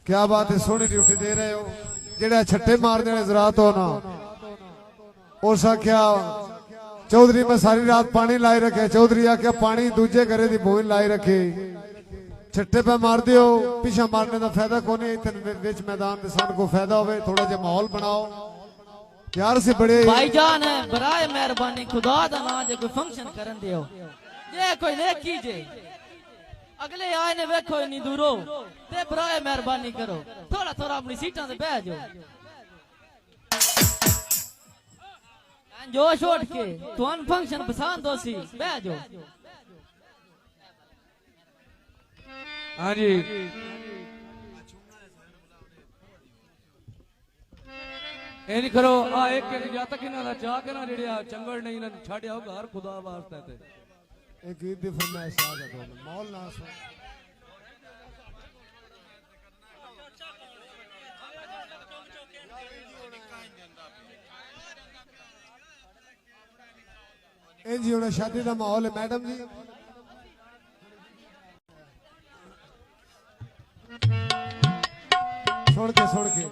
क्या बात है, सोनी ड्यूटी दे रहे हो। जेड़ा छट्टे मारने वाले जरात हो ना, उस आख्या चौधरी मैं सारी रात पानी लाई रखे। चौधरी आख्या पानी दूजे घरे दी भूमि लाई रखी। छट्टे पे मार दियो, पीछा मारने का फायदा कोनी। इतने विच मैदान दे सन को फायदा होवे, थोड़ा जिहा माहौल बनाओ यार। से बड़े भाईजान है, बराए मेहरबानी खुदा दा नाम जे कोई फंक्शन करन दियो, ये कोई ने कीजे अगले आए ने वेखो इन्नी दूरों ते बराए मेहरबानी करो, थोड़ा थोड़ा अपनी सीटां ते बैठ जाओ। जोश उठ के तुहान फंक्शन पसंद हो सी, बैठ जाओ। हाँ जी, ਇਹ ਨਹੀਂ ਕਰੋ ਆ ਇੱਕ ਇੱਕ ਜਦ ਤੱਕ ਇਹਨਾਂ ਦਾ ਚਾਹ ਕੇ ਨਾ ਜਿਹੜੇ ਆ ਚੰਗੜ ਨਹੀਂ ਇਹਨਾਂ ਨੂੰ ਛੱਡਿਆ ਘਰ ਖੁਦਾ ਵਾਸਤੇ ਤੇ एक ईद दी फरमाइश आ गई मौल ना सो। जी हुण शादी का माहौल है मैडम जी। सुन के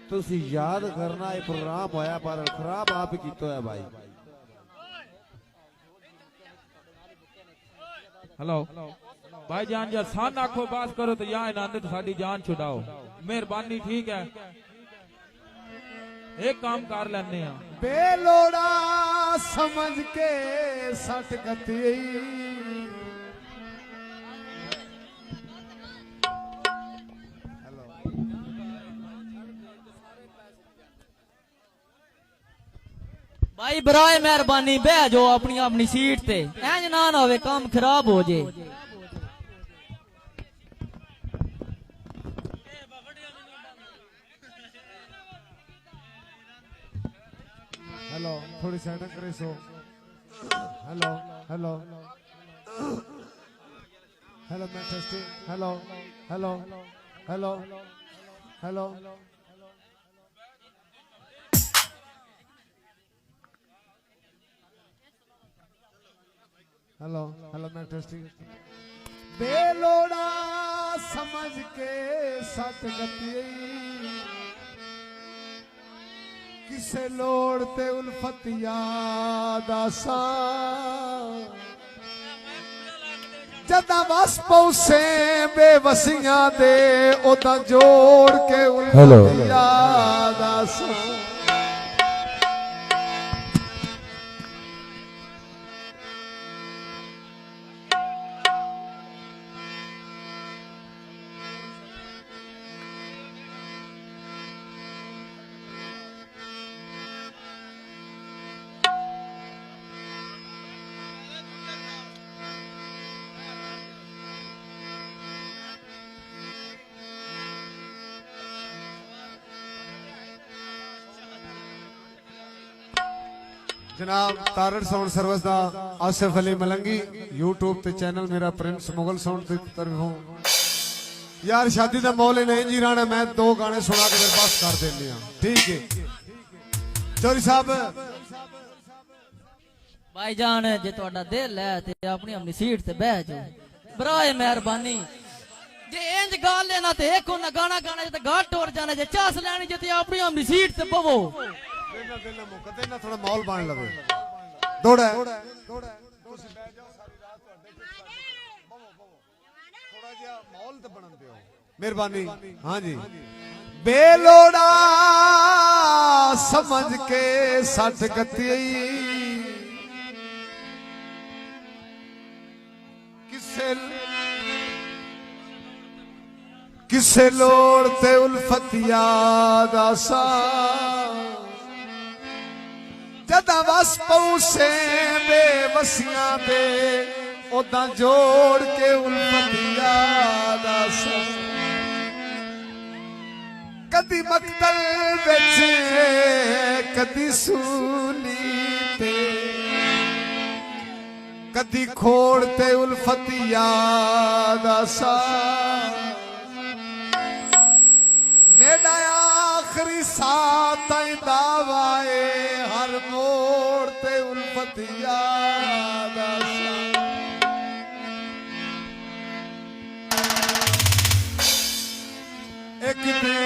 तुसी याद करना ये प्रोग्राम होया पर खराब आप ही कीतो है भाई। हेलो भाई जान जब सान आखो बात करो तो यहाँ आनंद साड़ी जान छुड़ाओ, मेहरबानी। ठीक है, एक काम कर लेने हैं। बेलोड़ा समझ के सट गती भाई बराए मेहरबानी बह जाओ अपनी अपनी सीट ते, इंज ना होवे काम खराब हो जे। हेलो थोड़ी साइड करे सो। हेलो हेलो हेलो मैं testing. Hello hello hello hello hello hello मैं टेस्टिंग। बेलोड़ा समझ के सट गती किसे लोड़ते उल्फत याद आसा जदा वस पौसे बेवसियां दे ओदा जोड़ के उल्फत याद आसा। जनाब तारड़ साउंड सर्विस दा आसिफ अली मलंगी यूट्यूब ते चैनल मेरा प्रिंस मुगल साउंड की तरफों यार शादी का माहौल नहीं जी राणा। मैं दो गाने सुना के फिर बस कर देने हैं, ठीक है चौधरी साहब। भाईजान जे तुहाडा दिल है ते अपनी अपनी सीट ते बैठ जाओ, बराए मेहरबानी। जे इंज गा लेना ते एक होना गाना गाना ते घाट टोर जाना, जे चास लेनी जे ते अपनी अपनी सीट ते बवो। थोड़ा माहौल बन लवे दौड़ा थोड़ा जिहा माहौल तो बनन दियो मेहरबानी। हाँ जी बेलोड़ा समझ के सट गती किसे लोड़ते उल्फत याद आसा जदा वस पौसे बेवसियां दे ओदा जोड़ के उल्फत याद आसा। कदी मकतल विच कदी सूली ते कदी खोड़ ते उल्फत याद आसा। मेरा आखिरी साथ दावाए हर मोड़ ते उल्फत याद आसा। किते